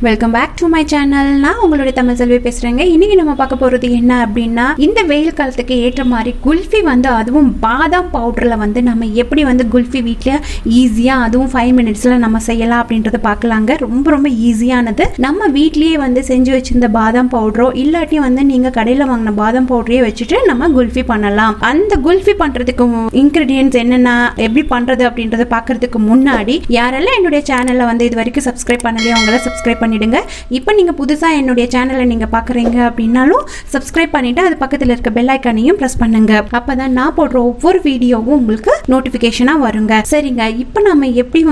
Welcome back to my channel. நான் உங்களுடைய தமிழ்செல்வி பேசுறேங்க. இன்னைக்கு நம்ம பார்க்க போறது என்ன அப்படின்னா, இந்த வெயில் காலத்துக்கு ஏற்ற மாதிரி குல்ஃபி அதுவும் பாதாம் பவுடர்ல நம்ம எப்படி குல்ஃபி வீட்டில் ஈஸியா அதுவும் 5 மினிட்ஸ்ல நம்ம செய்யலாம் அப்படின்றத பார்க்கலாங்க. ரொம்ப ரொம்ப ஈஸியானது. நம்ம வீட்லயே செஞ்சு வச்சிருந்த பாதாம் பவுடரோ இல்லாட்டி நீங்க கடையில் வாங்கின பாதாம் பவுடரையே வச்சுட்டு நம்ம குல்ஃபி பண்ணலாம். அந்த குல்ஃபி பண்றதுக்கு இன்கிரீடியன்ஸ் என்னென்ன, எப்படி பண்றது அப்படின்றத பார்க்கறதுக்கு முன்னாடி யாரெல்லாம் என்னுடைய சேனலை இது வரைக்கும் சப்ஸ்கிரைப் பண்ணலையோ அவங்கள சப்ஸ்கிரைப் பண்ணிடுங்க. இப்போ நீங்க புதுசா என்னுடைய சேனலை நீங்க பாக்குறீங்க அப்படின்னாலும் சப்ஸ்கிரைப் பண்ணிட்டு அது பக்கத்துல இருக்க பெல் ஐகானையும் பிரஸ் பண்ணுங்க. அப்பதான் நான் போடுற ஒவ்வொரு வீடியோவும் உங்களுக்கு நோட்டிபிகேஷனா வருங்க. சரிங்க, இப்போ நம்ம எப்படி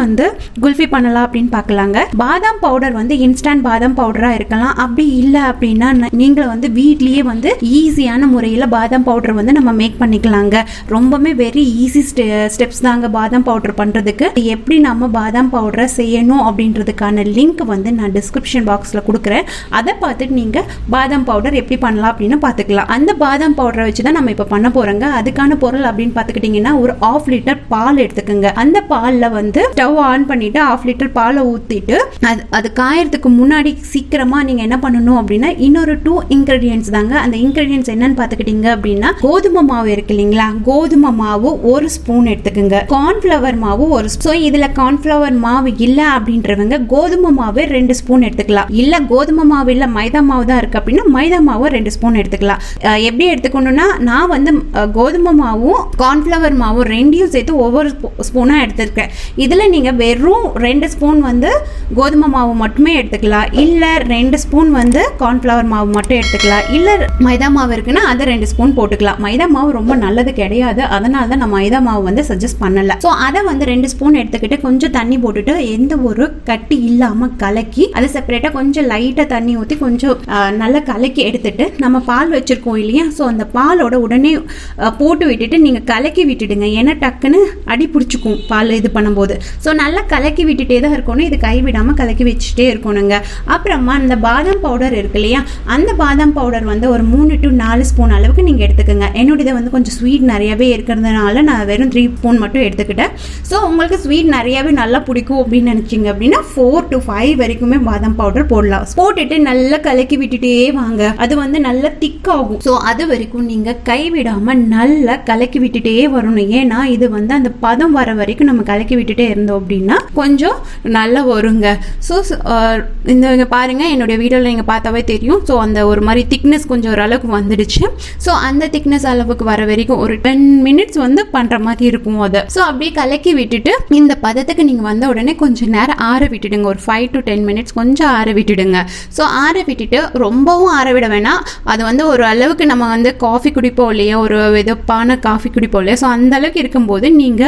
குல்ஃபி பண்ணலாம் அப்படின்னு பார்க்கலாங்க. பாதாம் பவுடர் இன்ஸ்டன்ட் பாதாம் பவுடரா இருக்கலாம். அப்படி இல்லை அப்படின்னா நீங்க வீட்லயே ஈஸியான முறையில் பாதாம் பவுடர் நம்ம மேக் பண்ணிக்கலாங்க. ரொம்பவே வெரி ஈஸி ஸ்டெப்ஸ் தாங்க பாதாம் பவுடர் பண்றதுக்கு. எப்படி நம்ம பாதாம் பவுடரை செய்யணும் அப்படின்றதுக்கான லிங்க் நான் டிஸ்கிரிப்ஷன் பாக்ஸ்ல கொடுக்குறேன். அதை பார்த்துட்டு நீங்க பாதாம் பவுடர் எப்படி பண்ணலாம் அப்படின்னு பார்த்துக்கலாம். அந்த பாதாம் பவுடரை வச்சு தான் நம்ம இப்போ பண்ண போறோங்க. அதுக்கான பொருள் அப்படின்னு பார்த்துக்கிட்டிங்கன்னா, ஒரு 1/2 லிட்டர் பால் எடுத்துக்கோங்க. அந்த பாலில் ஸ்டவ் ஆன் பண்ணிட்டு 1/2 லிட்டர் பாலை ஊற்றிட்டு அது காயறதுக்கு முன்னாடி சீக்கிரமா நீங்க என்ன பண்ணணும் அப்படின்னா, இன்னொரு 2 இன்கிரீடியன்ஸ் தாங்க. அந்த இன்கிரீடியன்ஸ் என்னன்னு பார்த்துக்கிட்டீங்க அப்படின்னா, கோதுமை மாவு இருக்கு இல்லைங்களா, கோதுமை மாவு 1 ஸ்பூன் எடுத்துக்கோங்க. கார்ன்ஃபிளவர் மாவு 1 ஸ்பூன். இதுல கார்ன்ஃபிளவர் மாவு இல்லை அப்படின்றவங்க கோதுமை மாவு 2 ஸ்பூன் எடுத்துக்கலாம். இல்ல கோதுமை மாவு இல்ல மைதா மாவு தான் இருக்கு அப்படின்னா மைதா மாவு 2 ஸ்பூன் எடுத்துக்கலாம். எப்படி எடுத்துக்கணும்னா, நான் கோதுமை மாவும் கார்ன்ஃபிளவர் மாவும் 2யும் சேர்த்து ஒவ்வொரு ஸ்பூனா எடுத்துருக்கேன். இதுல நீங்க வெறும் 2 ஸ்பூன் கோதுமை மாவு மட்டுமே எடுத்துக்கலாம். இல்ல 2 ஸ்பூன் கார்ன்ஃபிளவர் மாவு மட்டும் எடுத்துக்கலாம். இல்ல மைதா மாவு இருக்குன்னா அதை 2 ஸ்பூன் போட்டுக்கலாம். மைதா மாவு ரொம்ப நல்லது கிடையாது, அதனால தான் நான் மைதா மாவு சஜஸ்ட் பண்ணல. ஸோ அதை 2 ஸ்பூன் எடுத்துக்கிட்டு கொஞ்சம் தண்ணி போட்டுட்டு எந்த ஒரு கட்டி இல்லாம கலக்கி அதை செப்பரேட்டா கொஞ்சம் லைட்டா தண்ணி ஊற்றி கொஞ்சம் நல்லா கலக்கி எடுத்துட்டு நம்ம பால் வச்சிருக்கோம் இல்லையா, ஸோ அந்த பாலோட உடனே போட்டு விட்டுட்டு நீங்க கலக்கி விட்டுடுங்க. ஏன்னா டக்குன்னு அடி பிடிச்சிக்கும் பால் இது பண்ணும்போது. ஸோ நல்லா கலக்கி விட்டுட்டே தான் இருக்கணும். இது கைவிடாம கலக்கி வச்சுட்டே இருக்கணுங்க. அப்புறமா அந்த பாதாம் பவுடர் இருக்கு இல்லையா, அந்த பாதாம் பவுடர் ஒரு 3 to 4 ஸ்பூன் அளவுக்கு நீங்க எடுத்துக்கோங்க. என்னுடைய கொஞ்சம் ஸ்வீட் நிறையவே இருக்கிறதுனால நான் வெறும் 3 ஸ்பூன் மட்டும் எடுத்துக்கிட்டேன். ஸோ உங்களுக்கு ஸ்வீட் நிறையவே நல்லா பிடிக்கும் அப்படின்னு நினைச்சிங்க அப்படின்னா 4 to 5 வரைக்குமே பாதாம் பவுடர் போடலாம். போட்டுட்டு நல்லா கலக்கி விட்டுட்டே வாங்க. அது நல்லா திக் ஆகும். ஸோ அது வரைக்கும் நீங்க கைவிடாம நல்லா கலக்கி விட்டுட்டே வரணும். ஏன்னா இது அந்த பதம் வர வரைக்கும் நம்ம கலக்கி விட்டுட்டே இருந்தோம் அப்படின்னா கொஞ்சம் நல்லா வருங்க. ஸோ இந்த பாருங்க, என்னுடைய வீடியோல நீங்க பார்த்தாவே தெரியும். ஸோ அந்த ஒரு மாதிரி திக்னஸ் கொஞ்சம் ஓரளவுக்கு வந்துடுச்சு. ஸோ அந்த திக்னஸ் அளவுக்கு வர வரைக்கும் ஒரு 10 மினிட்ஸ் பண்ற மாதிரி இருக்கும் அது. ஸோ அப்படியே கலக்கி விட்டுட்டு இந்த பதத்துக்கு நீங்க வந்த உடனே கொஞ்சம் நேரம் ஆற விட்டுடுங்க. ஒரு 5 to 10 மினிட்ஸ் கொஞ்சம் ஆற விட்டுடுங்க. ஸோ ஆற விட்டுட்டு ரொம்பவும் ஆற விட வேணாம். அது ஒரு அளவுக்கு நம்ம காஃபி குடிப்போம் இல்லையா, ஒரு வெதுப்பான காஃபி குடிப்போம் இல்லையா, ஸோ அந்த அளவுக்கு இருக்கும்போது நீங்க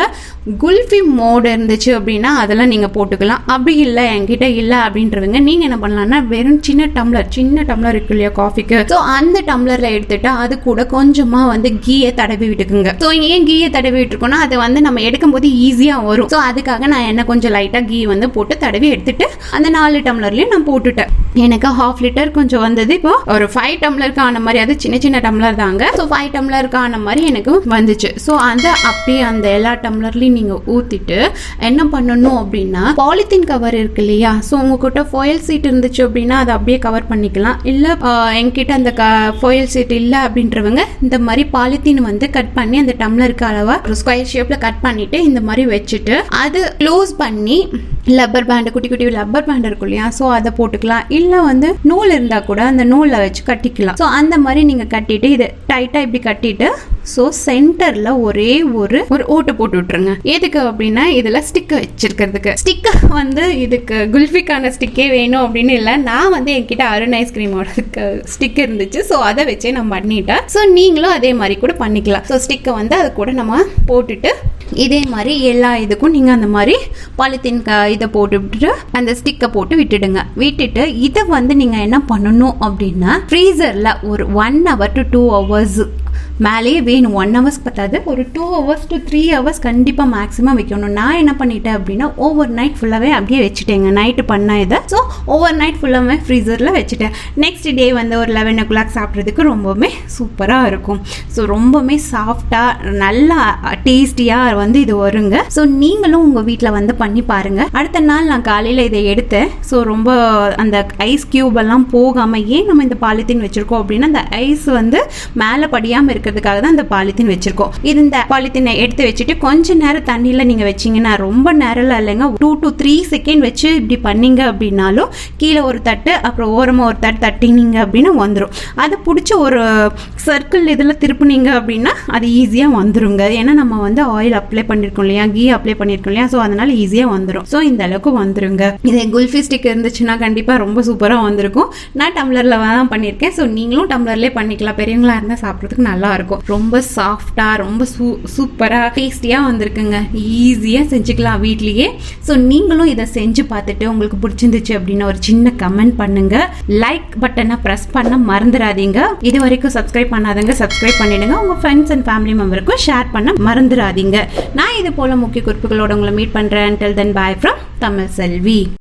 குல்ஃபி மோடு இருந்துச்சு அப்படின்னா அதெல்லாம் நீங்க போட்டுக்கலாம். அப்படி இல்லை என்கிட்ட இல்லை அப்படின்றவங்க நீங்க என்ன பண்ணலாம்னா, வெறும் சின்ன டம்ளர் இருக்கு இல்லையா காஃபிக்கு, ஸோ அந்த டம்ளர்ல எடுத்துட்டு அது கூட கொஞ்சமா கீயை தடவி விட்டுக்குங்க. ஸோ ஏன் கீயை தடவி விட்டுருக்கோம்னா, அது நம்ம எடுக்கும் போது ஈஸியா வரும். ஸோ அதுக்காக நான் என்ன கொஞ்சம் லைட்டா கீ போட்டு தடவி எடுத்துட்டு அந்த 4 டம்ளர்லயும் நான் போட்டுட்டேன். எனக்கு 1/2 லிட்டர் கொஞ்சம் வந்தது. இப்போ ஒரு 5 டம்ளருக்கு ஆன மாதிரி, அது சின்ன டம்ளர் தாங்க. ஸோ 5 டம்ளருக்கு ஆன மாதிரி எனக்கு வந்துச்சு. ஸோ அந்த அப்படியே அந்த எல்லா டம்ளர்லையும் நீங்க ஊத்திட்டு என்ன பண்ணணும் அப்படின்னா, பாலித்தீன் கவர் இருக்கு இல்லையா, ஸோ உங்ககிட்ட ஃபாயில் சீட் இருந்துச்சு அப்படின்னா அதை அப்படியே கவர் பண்ணிக்கலாம். இல்ல என்கிட்ட அந்த ஃபாயில் சீட் இல்லை அப்படின்றவங்க இந்த மாதிரி பாலித்தீன் கட் பண்ணி அந்த டம்ளருக்கு அளவா ஒரு ஸ்கொயர் ஷேப்ல கட் பண்ணிட்டு இந்த மாதிரி வச்சுட்டு அது க்ளோஸ் பண்ணி லப்பர் பேண்ட், குட்டி குட்டி லப்பர் பேண்ட் இருக்கும் இல்லையா, ஸோ அதை போட்டுக்கலாம். இல்ல நூல் இருந்தா கூட அந்த நூலை வச்சு கட்டிக்கலாம். ஸோ அந்த மாதிரி நீங்க கட்டிட்டு இதை டைட்டா இப்படி கட்டிட்டு ஸோ சென்டர்ல ஒரே ஒரு ஓட்டு போட்டு விட்டுருங்க. எதுக்கு அப்படின்னா, இதுல ஸ்டிக்கர் வச்சிருக்கிறதுக்கு. ஸ்டிக்கர் இதுக்கு குல்ஃபிக்கான ஸ்டிக்கே வேணும் அப்படின்னு இல்லை, நான் என்கிட்ட அருண் ஐஸ்கிரீமோட ஸ்டிக் இருந்துச்சு. ஸோ அதை வச்சே நான் பண்ணிட்டேன். ஸோ நீங்களும் அதே மாதிரி கூட பண்ணிக்கலாம். ஸோ ஸ்டிக்கை அது கூட நம்ம போட்டுட்டு இதே மாதிரி எல்லா இதுக்கும் நீங்க அந்த மாதிரி பாலித்தீன் இதை போட்டு விட்டுட்டு அந்த ஸ்டிக்கை போட்டு விட்டுடுங்க. விட்டுட்டு இதை நீங்க என்ன பண்ணணும் அப்படின்னா, ஃப்ரீசர்ல ஒரு 1 hour to 2 hours மேலேயே வேணும். 1 ஹவர்ஸ் பத்தாது, ஒரு 2 ஹவர்ஸ் to 3 ஹவர்ஸ் கண்டிப்பாக மேக்ஸிமம் வைக்கணும். நான் என்ன பண்ணிட்டேன் அப்படின்னா ஓவர் நைட் ஃபுல்லாகவே அப்படியே வச்சுட்டேங்க. நைட்டு பண்ண இதை ஸோ ஓவர் நைட் ஃபுல்லாகவே ஃப்ரீசரில் வச்சுட்டேன். நெக்ஸ்ட் டே வந்து ஒரு 11 o'clock சாப்பிட்றதுக்கு ரொம்பவுமே சூப்பராக இருக்கும். ஸோ ரொம்பவுமே சாஃப்டாக நல்லா டேஸ்டியாக வந்து இது வருங்க. ஸோ நீங்களும் உங்கள் வீட்டில் வந்து பண்ணி பாருங்கள். அடுத்த நாள் நான் காலையில் இதை எடுத்தேன். ஸோ ரொம்ப அந்த ஐஸ் கியூப் எல்லாம் போகாமல், ஏன் நம்ம இந்த பாலித்தீன் வச்சுருக்கோம் அப்படின்னா அந்த ஐஸ் வந்து மேலே படியாமல் இருக்கிறதுக்காக தான் இந்த பாலித்தீன் வச்சுருக்கோம். இது இந்த பாலித்தீனை எடுத்து வச்சுட்டு கொஞ்ச நேரம் தண்ணியில் நீங்கள் வச்சிங்கன்னா, ரொம்ப நேரம்லாம் இல்லைங்க, 2 to 3 செகண்ட் வச்சு இப்படி பண்ணீங்க அப்படின்னாலும் கீழே ஒரு தட்டு அப்புறம் ஓரமாக ஒரு தட்டு தட்டினீங்க அப்படின்னா வந்துடும். அதை பிடிச்ச ஒரு சர்க்கிள் இதில் திருப்பினீங்க அப்படின்னா அது ஈஸியாக வந்துருங்க. ஏன்னா நம்ம வந்து ஆயில் அப்ளை பண்ணியிருக்கோம் இல்லையா, கீ அப்ளை பண்ணியிருக்கோம் இல்லையா, ஸோ அதனால ஈஸியாக வந்துடும். ஸோ இந்த அளவுக்கு வந்துருங்க. இது குல்ஃபி ஸ்டிக் இருந்துச்சுன்னா கண்டிப்பாக ரொம்ப சூப்பராக வந்திருக்கும். நான் டம்ளரில் தான் பண்ணியிருக்கேன். ஸோ நீங்களும் டம்ளர்லேயே பண்ணிக்கலாம். பெரியவங்களா இருந்தால் சாப்பிட்றதுக்கு நல்லா இருக்கும். ரொம்ப சாஃப்டா ரொம்ப சூப்பராக டேஸ்டியாக வந்திருக்குங்க. ஈஸியாக செஞ்சுக்கலாம் வீட்லேயே. ஸோ நீங்களும் இதை செஞ்சு பார்த்துட்டு உங்களுக்கு பிடிச்சிருந்துச்சு அப்படின்னா ஒரு சின்ன கமெண்ட் பண்ணுங்க. லைக் பட்டனை ப்ரெஸ் பண்ண மறந்துடாதீங்க. இது வரைக்கும் சப்ஸ்கிரைப் பண்ணாதவங்க சப்ஸ்கிரைப் பண்ணிடுங்க. உங்கள் ஃப்ரெண்ட்ஸ் அண்ட் ஃபேமிலி மெம்பருக்கும் ஷேர் பண்ண மறந்துடாதீங்க. நான் இது போல முக்கிய குறிப்புகளோட உங்களை மீட் பண்ணுறேன். Until then, bye from Tamilselvi.